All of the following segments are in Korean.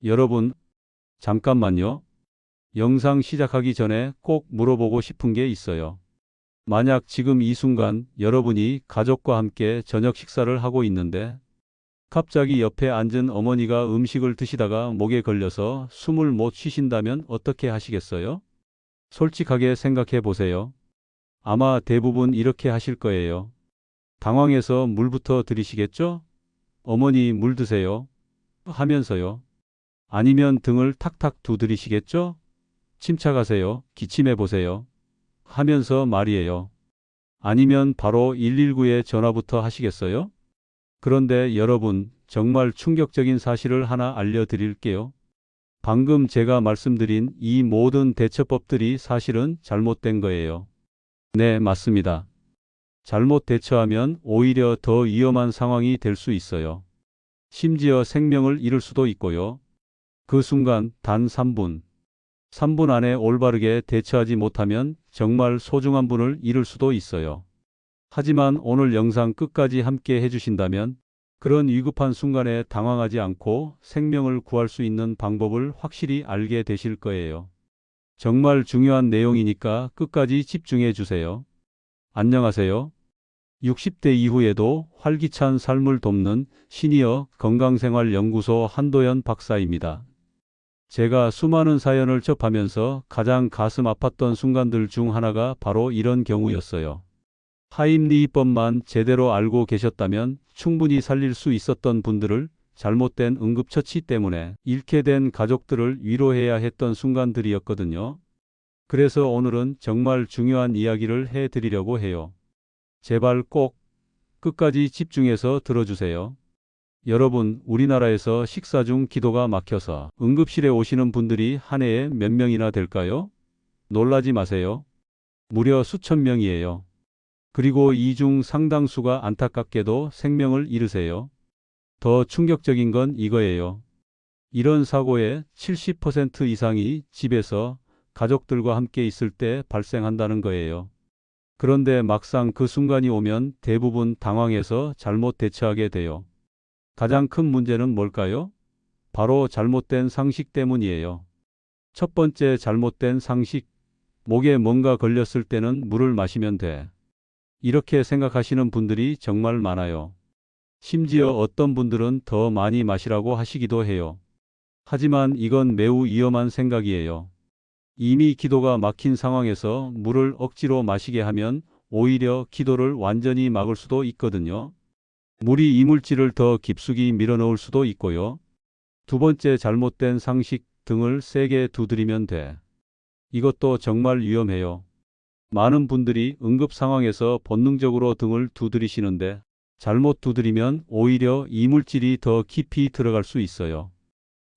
여러분, 잠깐만요. 영상 시작하기 전에 꼭 물어보고 싶은 게 있어요. 만약 지금 이 순간 여러분이 가족과 함께 저녁 식사를 하고 있는데 갑자기 옆에 앉은 어머니가 음식을 드시다가 목에 걸려서 숨을 못 쉬신다면 어떻게 하시겠어요? 솔직하게 생각해 보세요. 아마 대부분 이렇게 하실 거예요. 당황해서 물부터 드리시겠죠? 어머니 물 드세요. 하면서요. 아니면 등을 탁탁 두드리시겠죠? 침착하세요. 기침해 보세요. 하면서 말이에요. 아니면 바로 119에 전화부터 하시겠어요? 그런데 여러분, 정말 충격적인 사실을 하나 알려드릴게요. 방금 제가 말씀드린 이 모든 대처법들이 사실은 잘못된 거예요. 네, 맞습니다. 잘못 대처하면 오히려 더 위험한 상황이 될 수 있어요. 심지어 생명을 잃을 수도 있고요. 그 순간 단 3분 안에 올바르게 대처하지 못하면 정말 소중한 분을 잃을 수도 있어요. 하지만 오늘 영상 끝까지 함께 해주신다면 그런 위급한 순간에 당황하지 않고 생명을 구할 수 있는 방법을 확실히 알게 되실 거예요. 정말 중요한 내용이니까 끝까지 집중해 주세요. 안녕하세요. 60대 이후에도 활기찬 삶을 돕는 시니어 건강생활연구소 한도연 박사입니다. 제가 수많은 사연을 접하면서 가장 가슴 아팠던 순간들 중 하나가 바로 이런 경우였어요. 하임리히법만 제대로 알고 계셨다면 충분히 살릴 수 있었던 분들을 잘못된 응급처치 때문에 잃게 된 가족들을 위로해야 했던 순간들이었거든요. 그래서 오늘은 정말 중요한 이야기를 해드리려고 해요. 제발 꼭 끝까지 집중해서 들어주세요. 여러분, 우리나라에서 식사 중 기도가 막혀서 응급실에 오시는 분들이 한 해에 몇 명이나 될까요? 놀라지 마세요. 무려 수천 명이에요. 그리고 이 중 상당수가 안타깝게도 생명을 잃으세요. 더 충격적인 건 이거예요. 이런 사고의 70% 이상이 집에서 가족들과 함께 있을 때 발생한다는 거예요. 그런데 막상 그 순간이 오면 대부분 당황해서 잘못 대처하게 돼요. 가장 큰 문제는 뭘까요? 바로 잘못된 상식 때문이에요. 첫 번째 잘못된 상식. 목에 뭔가 걸렸을 때는 물을 마시면 돼. 이렇게 생각하시는 분들이 정말 많아요. 심지어 어떤 분들은 더 많이 마시라고 하시기도 해요. 하지만 이건 매우 위험한 생각이에요. 이미 기도가 막힌 상황에서 물을 억지로 마시게 하면 오히려 기도를 완전히 막을 수도 있거든요. 물이 이물질을 더 깊숙이 밀어넣을 수도 있고요. 두 번째 잘못된 상식, 등을 세게 두드리면 돼. 이것도 정말 위험해요. 많은 분들이 응급 상황에서 본능적으로 등을 두드리시는데 잘못 두드리면 오히려 이물질이 더 깊이 들어갈 수 있어요.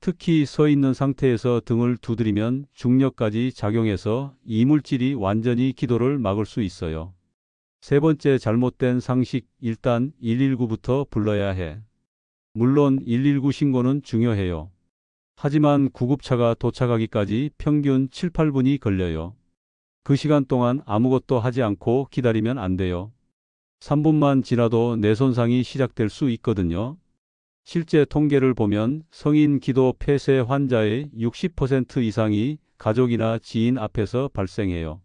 특히 서 있는 상태에서 등을 두드리면 중력까지 작용해서 이물질이 완전히 기도를 막을 수 있어요. 세 번째 잘못된 상식, 일단 119부터 불러야 해. 물론 119 신고는 중요해요. 하지만 구급차가 도착하기까지 평균 7, 8분이 걸려요. 그 시간 동안 아무것도 하지 않고 기다리면 안 돼요. 3분만 지나도 뇌손상이 시작될 수 있거든요. 실제 통계를 보면 성인 기도 폐쇄 환자의 60% 이상이 가족이나 지인 앞에서 발생해요.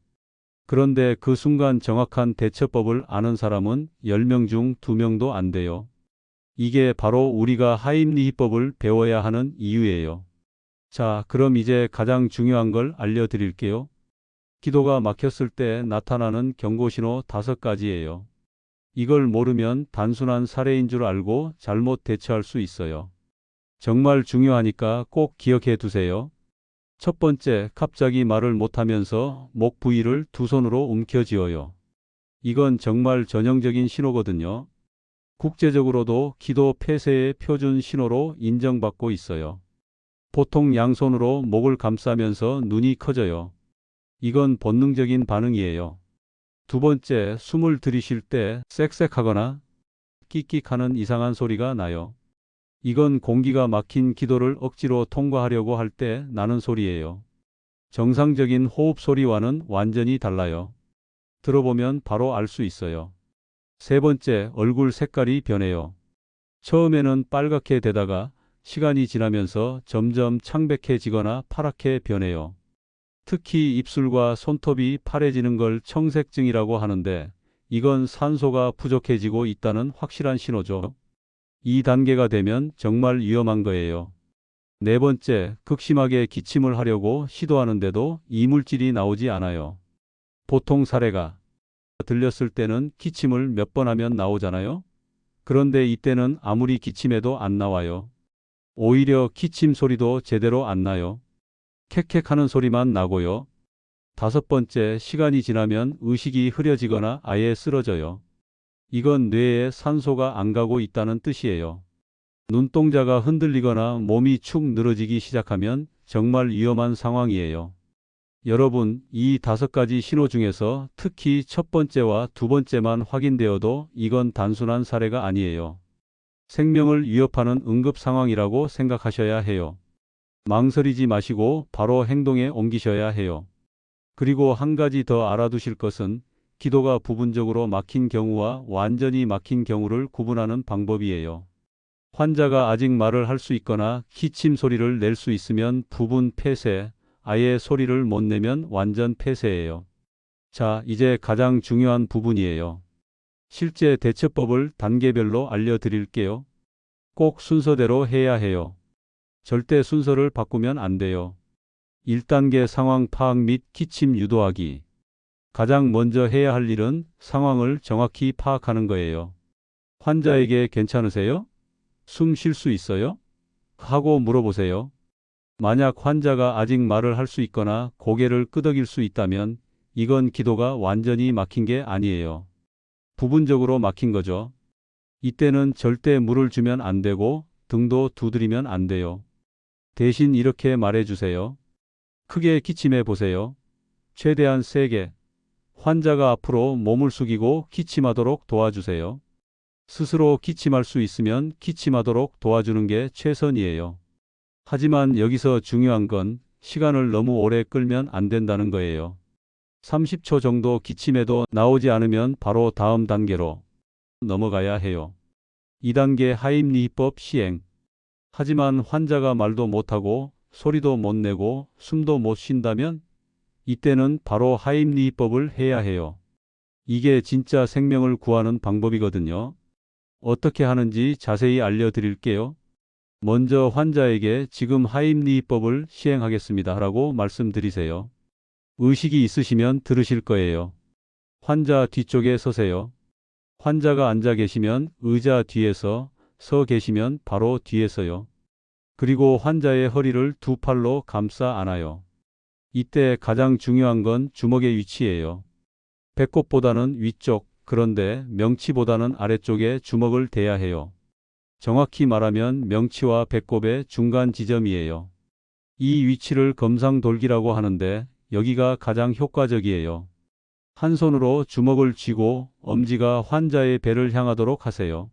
그런데 그 순간 정확한 대처법을 아는 사람은 10명 중 2명도 안 돼요. 이게 바로 우리가 하임리히법을 배워야 하는 이유예요. 자, 그럼 이제 가장 중요한 걸 알려드릴게요. 기도가 막혔을 때 나타나는 경고신호 5가지예요. 이걸 모르면 단순한 사례인 줄 알고 잘못 대처할 수 있어요. 정말 중요하니까 꼭 기억해 두세요. 첫 번째, 갑자기 말을 못하면서 목 부위를 두 손으로 움켜쥐어요. 이건 정말 전형적인 신호거든요. 국제적으로도 기도 폐쇄의 표준 신호로 인정받고 있어요. 보통 양손으로 목을 감싸면서 눈이 커져요. 이건 본능적인 반응이에요. 두 번째, 숨을 들이쉴 때 쌕쌕하거나 끽끽하는 이상한 소리가 나요. 이건 공기가 막힌 기도를 억지로 통과하려고 할 때 나는 소리예요. 정상적인 호흡 소리와는 완전히 달라요. 들어보면 바로 알 수 있어요. 세 번째, 얼굴 색깔이 변해요. 처음에는 빨갛게 되다가 시간이 지나면서 점점 창백해지거나 파랗게 변해요. 특히 입술과 손톱이 파래지는 걸 청색증이라고 하는데 이건 산소가 부족해지고 있다는 확실한 신호죠. 이 단계가 되면 정말 위험한 거예요. 네 번째, 극심하게 기침을 하려고 시도하는데도 이물질이 나오지 않아요. 보통 사례가 들렸을 때는 기침을 몇 번 하면 나오잖아요. 그런데 이때는 아무리 기침해도 안 나와요. 오히려 기침 소리도 제대로 안 나요. 캑캑하는 소리만 나고요. 다섯 번째, 시간이 지나면 의식이 흐려지거나 아예 쓰러져요. 이건 뇌에 산소가 안 가고 있다는 뜻이에요. 눈동자가 흔들리거나 몸이 축 늘어지기 시작하면 정말 위험한 상황이에요. 여러분, 이 다섯 가지 신호 중에서 특히 첫 번째와 두 번째만 확인되어도 이건 단순한 사례가 아니에요. 생명을 위협하는 응급 상황이라고 생각하셔야 해요. 망설이지 마시고 바로 행동에 옮기셔야 해요. 그리고 한 가지 더 알아두실 것은 기도가 부분적으로 막힌 경우와 완전히 막힌 경우를 구분하는 방법이에요. 환자가 아직 말을 할 수 있거나 기침 소리를 낼 수 있으면 부분 폐쇄, 아예 소리를 못 내면 완전 폐쇄예요. 자, 이제 가장 중요한 부분이에요. 실제 대처법을 단계별로 알려드릴게요. 꼭 순서대로 해야 해요. 절대 순서를 바꾸면 안 돼요. 1단계 상황 파악 및 기침 유도하기. 가장 먼저 해야 할 일은 상황을 정확히 파악하는 거예요. 환자에게 괜찮으세요? 숨 쉴 수 있어요? 하고 물어보세요. 만약 환자가 아직 말을 할 수 있거나 고개를 끄덕일 수 있다면 이건 기도가 완전히 막힌 게 아니에요. 부분적으로 막힌 거죠. 이때는 절대 물을 주면 안 되고 등도 두드리면 안 돼요. 대신 이렇게 말해 주세요. 크게 기침해 보세요. 최대한 세게. 환자가 앞으로 몸을 숙이고 기침하도록 도와주세요. 스스로 기침할 수 있으면 기침하도록 도와주는 게 최선이에요. 하지만 여기서 중요한 건 시간을 너무 오래 끌면 안 된다는 거예요. 30초 정도 기침해도 나오지 않으면 바로 다음 단계로 넘어가야 해요. 2단계 하임리히법 시행. 하지만 환자가 말도 못하고 소리도 못 내고 숨도 못 쉰다면 이때는 바로 하임리히법을 해야 해요. 이게 진짜 생명을 구하는 방법이거든요. 어떻게 하는지 자세히 알려드릴게요. 먼저 환자에게 지금 하임리히법을 시행하겠습니다 라고 말씀드리세요. 의식이 있으시면 들으실 거예요. 환자 뒤쪽에 서세요. 환자가 앉아 계시면 의자 뒤에서, 서 계시면 바로 뒤에서요. 그리고 환자의 허리를 두 팔로 감싸 안아요. 이때 가장 중요한 건 주먹의 위치예요. 배꼽보다는 위쪽, 그런데 명치보다는 아래쪽에 주먹을 대야 해요. 정확히 말하면 명치와 배꼽의 중간 지점이에요. 이 위치를 검상돌기라고 하는데 여기가 가장 효과적이에요. 한 손으로 주먹을 쥐고 엄지가 환자의 배를 향하도록 하세요.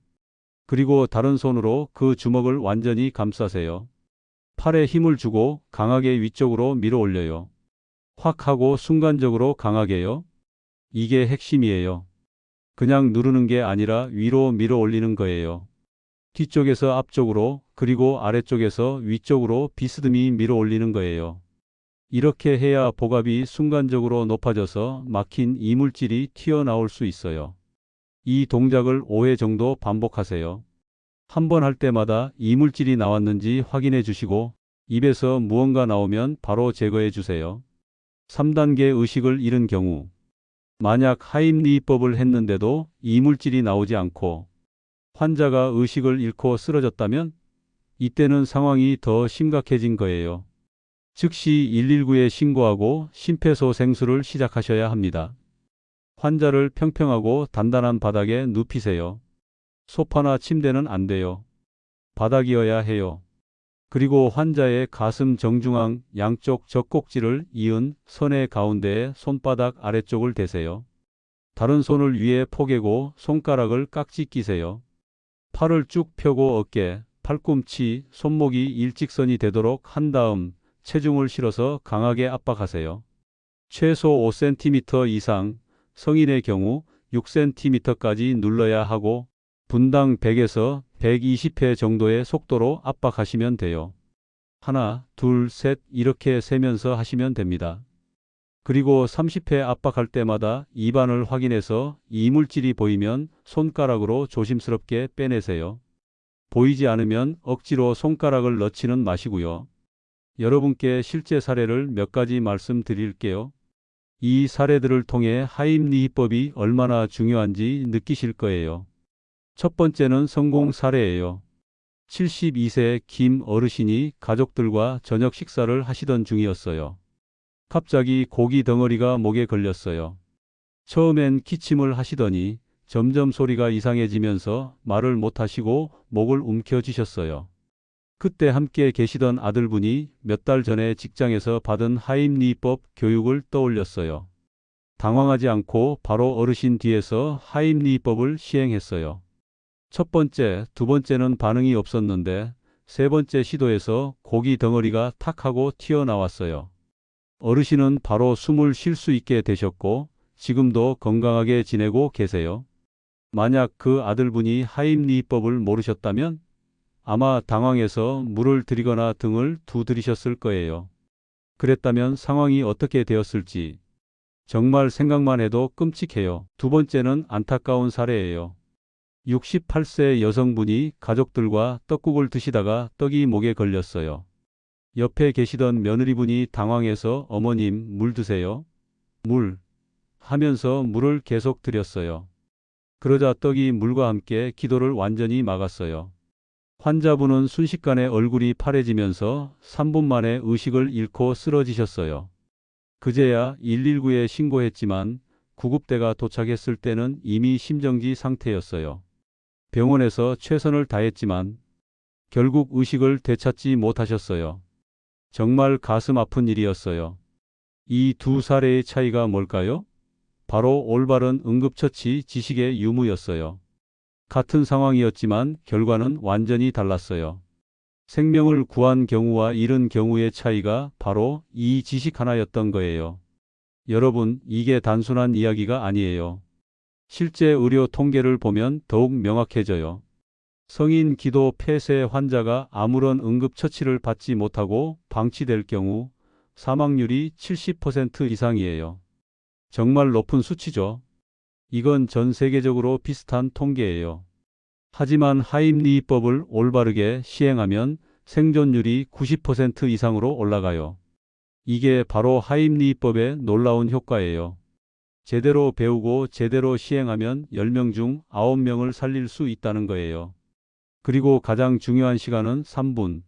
그리고 다른 손으로 그 주먹을 완전히 감싸세요. 팔에 힘을 주고 강하게 위쪽으로 밀어 올려요. 확 하고 순간적으로 강하게요. 이게 핵심이에요. 그냥 누르는 게 아니라 위로 밀어 올리는 거예요. 뒤쪽에서 앞쪽으로 그리고 아래쪽에서 위쪽으로 비스듬히 밀어 올리는 거예요. 이렇게 해야 복압이 순간적으로 높아져서 막힌 이물질이 튀어나올 수 있어요. 이 동작을 5회 정도 반복하세요. 한 번 할 때마다 이물질이 나왔는지 확인해 주시고 입에서 무언가 나오면 바로 제거해 주세요. 3단계 의식을 잃은 경우. 만약 하임리히법을 했는데도 이물질이 나오지 않고 환자가 의식을 잃고 쓰러졌다면 이때는 상황이 더 심각해진 거예요. 즉시 119에 신고하고 심폐소생술을 시작하셔야 합니다. 환자를 평평하고 단단한 바닥에 눕히세요. 소파나 침대는 안 돼요. 바닥이어야 해요. 그리고 환자의 가슴 정중앙 양쪽 젖꼭지를 이은 선의 가운데에 손바닥 아래쪽을 대세요. 다른 손을 위에 포개고 손가락을 깍지 끼세요. 팔을 쭉 펴고 어깨, 팔꿈치, 손목이 일직선이 되도록 한 다음 체중을 실어서 강하게 압박하세요. 최소 5cm 이상, 성인의 경우 6cm까지 눌러야 하고 분당 100에서 120회 정도의 속도로 압박하시면 돼요. 하나, 둘, 셋 이렇게 세면서 하시면 됩니다. 그리고 30회 압박할 때마다 입안을 확인해서 이물질이 보이면 손가락으로 조심스럽게 빼내세요. 보이지 않으면 억지로 손가락을 넣지는 마시고요. 여러분께 실제 사례를 몇 가지 말씀드릴게요. 이 사례들을 통해 하임리히법이 얼마나 중요한지 느끼실 거예요. 첫 번째는 성공 사례예요. 72세 김 어르신이 가족들과 저녁 식사를 하시던 중이었어요. 갑자기 고기 덩어리가 목에 걸렸어요. 처음엔 기침을 하시더니 점점 소리가 이상해지면서 말을 못하시고 목을 움켜쥐셨어요. 그때 함께 계시던 아들분이 몇 달 전에 직장에서 받은 하임리히법 교육을 떠올렸어요. 당황하지 않고 바로 어르신 뒤에서 하임리히법을 시행했어요. 첫 번째, 두 번째는 반응이 없었는데 세 번째 시도에서 고기 덩어리가 탁 하고 튀어나왔어요. 어르신은 바로 숨을 쉴 수 있게 되셨고 지금도 건강하게 지내고 계세요. 만약 그 아들분이 하임리히법을 모르셨다면 아마 당황해서 물을 드리거나 등을 두드리셨을 거예요. 그랬다면 상황이 어떻게 되었을지 정말 생각만 해도 끔찍해요. 두 번째는 안타까운 사례예요. 68세 여성분이 가족들과 떡국을 드시다가 떡이 목에 걸렸어요. 옆에 계시던 며느리분이 당황해서 어머님 물 드세요. 물 하면서 물을 계속 드렸어요. 그러자 떡이 물과 함께 기도를 완전히 막았어요. 환자분은 순식간에 얼굴이 파래지면서 3분 만에 의식을 잃고 쓰러지셨어요. 그제야 119에 신고했지만 구급대가 도착했을 때는 이미 심정지 상태였어요. 병원에서 최선을 다했지만 결국 의식을 되찾지 못하셨어요. 정말 가슴 아픈 일이었어요. 이 두 사례의 차이가 뭘까요? 바로 올바른 응급처치 지식의 유무였어요. 같은 상황이었지만 결과는 완전히 달랐어요. 생명을 구한 경우와 잃은 경우의 차이가 바로 이 지식 하나였던 거예요. 여러분, 이게 단순한 이야기가 아니에요. 실제 의료 통계를 보면 더욱 명확해져요. 성인 기도 폐쇄 환자가 아무런 응급처치를 받지 못하고 방치될 경우 사망률이 70% 이상이에요. 정말 높은 수치죠. 이건 전 세계적으로 비슷한 통계예요. 하지만 하임리히법을 올바르게 시행하면 생존율이 90% 이상으로 올라가요. 이게 바로 하임리히법의 놀라운 효과예요. 제대로 배우고 제대로 시행하면 10명 중 9명을 살릴 수 있다는 거예요. 그리고 가장 중요한 시간은 3분.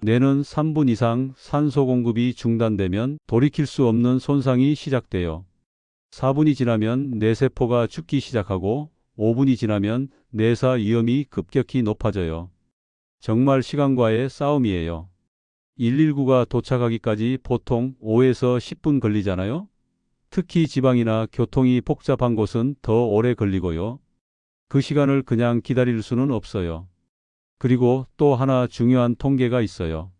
뇌는 3분 이상 산소 공급이 중단되면 돌이킬 수 없는 손상이 시작돼요. 4분이 지나면 뇌세포가 죽기 시작하고 5분이 지나면 뇌사 위험이 급격히 높아져요. 정말 시간과의 싸움이에요. 119가 도착하기까지 보통 5에서 10분 걸리잖아요. 특히 지방이나 교통이 복잡한 곳은 더 오래 걸리고요. 그 시간을 그냥 기다릴 수는 없어요. 그리고 또 하나 중요한 통계가 있어요.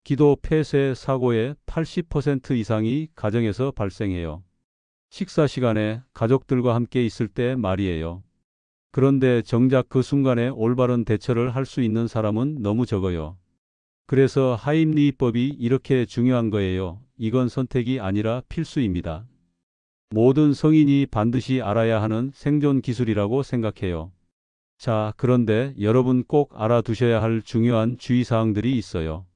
기도 폐쇄 사고의 80% 이상이 가정에서 발생해요. 식사 시간에 가족들과 함께 있을 때 말이에요. 그런데 정작 그 순간에 올바른 대처를 할 수 있는 사람은 너무 적어요. 그래서 하임리히법이 이렇게 중요한 거예요. 이건 선택이 아니라 필수입니다. 모든 성인이 반드시 알아야 하는 생존 기술이라고 생각해요. 자, 그런데 여러분 꼭 알아두셔야 할 중요한 주의사항들이 있어요.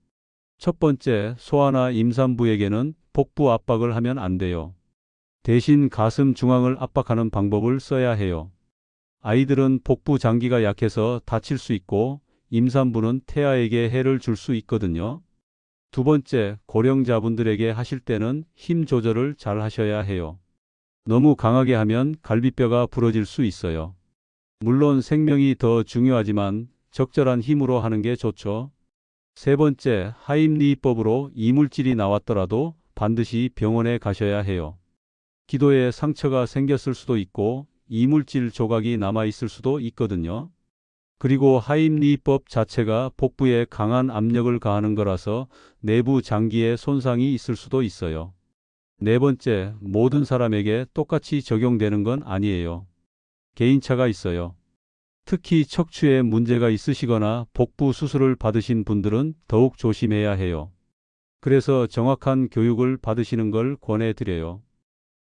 첫 번째, 소아나 임산부에게는 복부 압박을 하면 안 돼요. 대신 가슴 중앙을 압박하는 방법을 써야 해요. 아이들은 복부 장기가 약해서 다칠 수 있고 임산부는 태아에게 해를 줄 수 있거든요. 두 번째, 고령자분들에게 하실 때는 힘 조절을 잘 하셔야 해요. 너무 강하게 하면 갈비뼈가 부러질 수 있어요. 물론 생명이 더 중요하지만 적절한 힘으로 하는 게 좋죠. 세 번째, 하임리히법으로 이물질이 나왔더라도 반드시 병원에 가셔야 해요. 기도에 상처가 생겼을 수도 있고 이물질 조각이 남아있을 수도 있거든요. 그리고 하임리히법 자체가 복부에 강한 압력을 가하는 거라서 내부 장기에 손상이 있을 수도 있어요. 네 번째, 모든 사람에게 똑같이 적용되는 건 아니에요. 개인차가 있어요. 특히 척추에 문제가 있으시거나 복부 수술을 받으신 분들은 더욱 조심해야 해요. 그래서 정확한 교육을 받으시는 걸 권해드려요.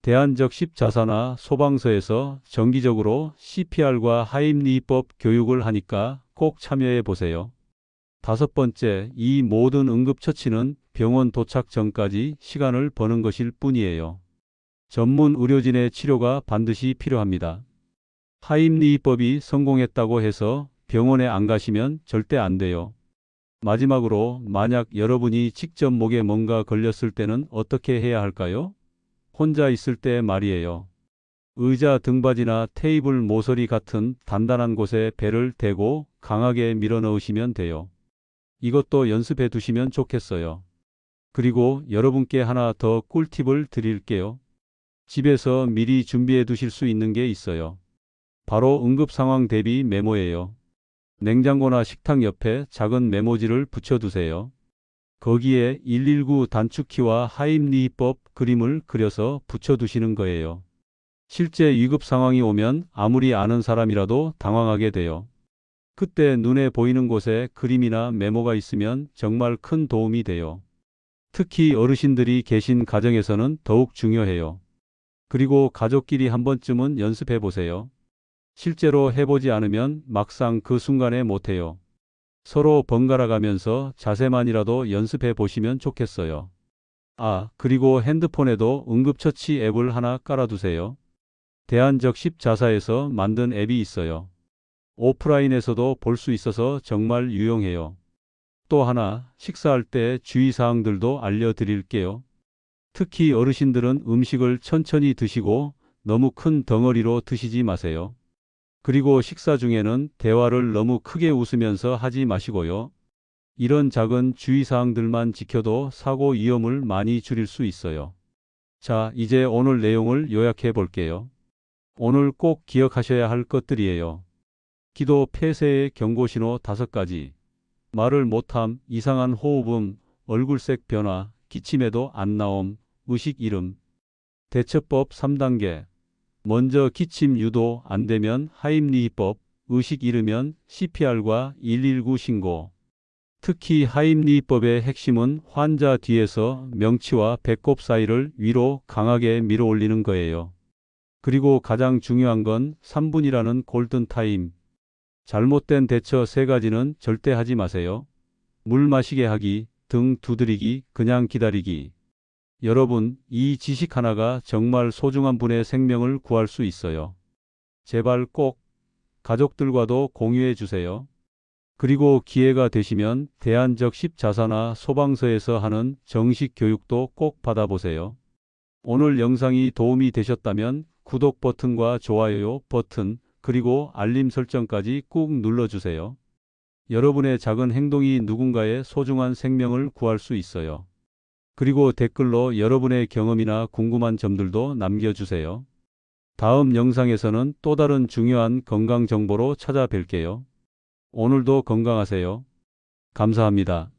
대안적 십자사나 소방서에서 정기적으로 CPR과 하임리법 교육을 하니까 꼭 참여해 보세요. 다섯 번째, 이 모든 응급처치는 병원 도착 전까지 시간을 버는 것일 뿐이에요. 전문 의료진의 치료가 반드시 필요합니다. 하임리법이 성공했다고 해서 병원에 안 가시면 절대 안 돼요. 마지막으로 만약 여러분이 직접 목에 뭔가 걸렸을 때는 어떻게 해야 할까요? 혼자 있을 때 말이에요. 의자 등받이나 테이블 모서리 같은 단단한 곳에 배를 대고 강하게 밀어 넣으시면 돼요. 이것도 연습해 두시면 좋겠어요. 그리고 여러분께 하나 더 꿀팁을 드릴게요. 집에서 미리 준비해 두실 수 있는 게 있어요. 바로 응급 상황 대비 메모예요. 냉장고나 식탁 옆에 작은 메모지를 붙여두세요. 거기에 119 단축키와 하임리법 그림을 그려서 붙여두시는 거예요. 실제 위급 상황이 오면 아무리 아는 사람이라도 당황하게 돼요. 그때 눈에 보이는 곳에 그림이나 메모가 있으면 정말 큰 도움이 돼요. 특히 어르신들이 계신 가정에서는 더욱 중요해요. 그리고 가족끼리 한 번쯤은 연습해 보세요. 실제로 해보지 않으면 막상 그 순간에 못해요. 서로 번갈아 가면서 자세만이라도 연습해 보시면 좋겠어요. 아, 그리고 핸드폰에도 응급처치 앱을 하나 깔아두세요. 대안적 십자사에서 만든 앱이 있어요. 오프라인에서도 볼 수 있어서 정말 유용해요. 또 하나, 식사할 때 주의사항들도 알려드릴게요. 특히 어르신들은 음식을 천천히 드시고 너무 큰 덩어리로 드시지 마세요. 그리고 식사 중에는 대화를 너무 크게 웃으면서 하지 마시고요. 이런 작은 주의사항들만 지켜도 사고 위험을 많이 줄일 수 있어요. 자, 이제 오늘 내용을 요약해 볼게요. 오늘 꼭 기억하셔야 할 것들이에요. 기도 폐쇄의 경고신호 5가지. 말을 못함, 이상한 호흡음, 얼굴색 변화, 기침에도 안 나옴, 의식 잃음. 대처법 3단계. 먼저 기침 유도 안 되면 하임리법, 의식 잃으면 CPR과 119 신고. 특히 하임리법의 핵심은 환자 뒤에서 명치와 배꼽 사이를 위로 강하게 밀어 올리는 거예요. 그리고 가장 중요한 건 3분이라는 골든타임. 잘못된 대처 3가지는 절대 하지 마세요. 물 마시게 하기, 등 두드리기, 그냥 기다리기. 여러분, 이 지식 하나가 정말 소중한 분의 생명을 구할 수 있어요. 제발 꼭 가족들과도 공유해 주세요. 그리고 기회가 되시면 대안적 십자사나 소방서에서 하는 정식 교육도 꼭 받아보세요. 오늘 영상이 도움이 되셨다면 구독 버튼과 좋아요 버튼, 그리고 알림 설정까지 꾹 눌러주세요. 여러분의 작은 행동이 누군가의 소중한 생명을 구할 수 있어요. 그리고 댓글로 여러분의 경험이나 궁금한 점들도 남겨주세요. 다음 영상에서는 또 다른 중요한 건강 정보로 찾아뵐게요. 오늘도 건강하세요. 감사합니다.